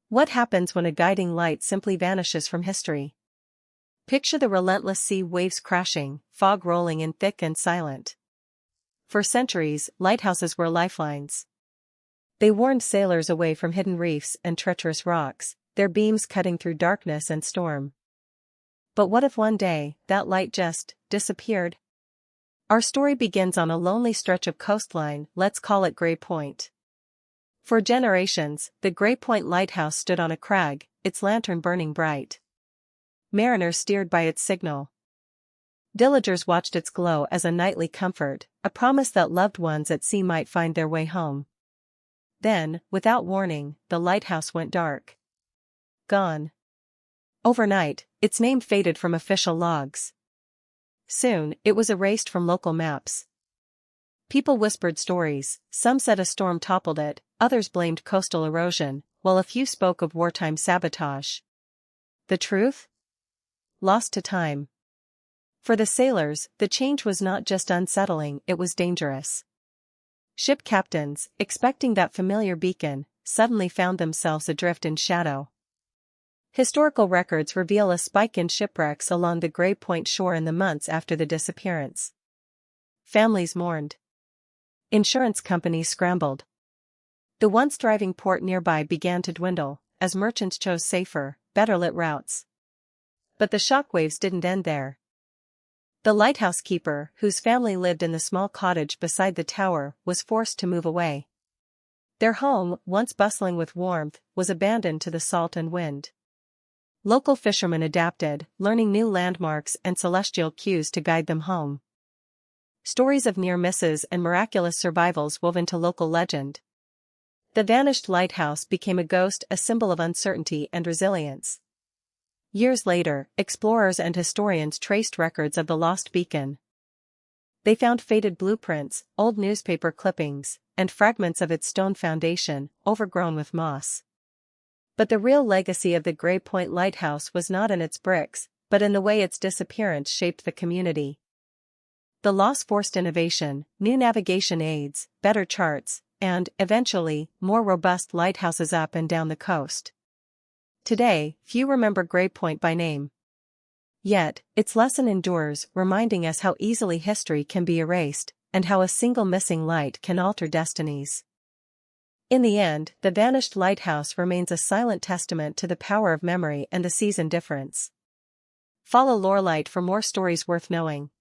What happens when a guiding light simply vanishes from history? Picture the relentless sea waves crashing, fog rolling in thick and silent. For centuries, lighthouses were lifelines. They warned sailors away from hidden reefs and treacherous rocks, their beams cutting through darkness and storm. But what if one day, that light just disappeared? Our story begins on a lonely stretch of coastline, let's call it Grey Point. For generations, the Grey Point Lighthouse stood on a crag, its lantern burning bright. Mariners steered by its signal. Villagers watched its glow as a nightly comfort, a promise that loved ones at sea might find their way home. Then, without warning, the lighthouse went dark. Gone. Overnight, its name faded from official logs. Soon, it was erased from local maps. People whispered stories, some said a storm toppled it, others blamed coastal erosion, while a few spoke of wartime sabotage. The truth? Lost to time. For the sailors, the change was not just unsettling, it was dangerous. Ship captains, expecting that familiar beacon, suddenly found themselves adrift in shadow. Historical records reveal a spike in shipwrecks along the Grey Point shore in the months after the disappearance. Families mourned. Insurance companies scrambled. The once thriving port nearby began to dwindle, as merchants chose safer, better-lit routes. But the shockwaves didn't end there. The lighthouse keeper, whose family lived in the small cottage beside the tower, was forced to move away. Their home, once bustling with warmth, was abandoned to the salt and wind. Local fishermen adapted, learning new landmarks and celestial cues to guide them home. Stories of near misses and miraculous survivals wove into local legend. The vanished lighthouse became a ghost, a symbol of uncertainty and resilience. Years later, explorers and historians traced records of the lost beacon. They found faded blueprints, old newspaper clippings, and fragments of its stone foundation, overgrown with moss. But the real legacy of the Grey Point Lighthouse was not in its bricks, but in the way its disappearance shaped the community. The loss forced innovation, new navigation aids, better charts, and, eventually, more robust lighthouses up and down the coast. Today, few remember Grey Point by name. Yet, its lesson endures, reminding us how easily history can be erased, and how a single missing light can alter destinies. In the end, the vanished lighthouse remains a silent testament to the power of memory and the sea's indifference. Follow Lorelight for more stories worth knowing.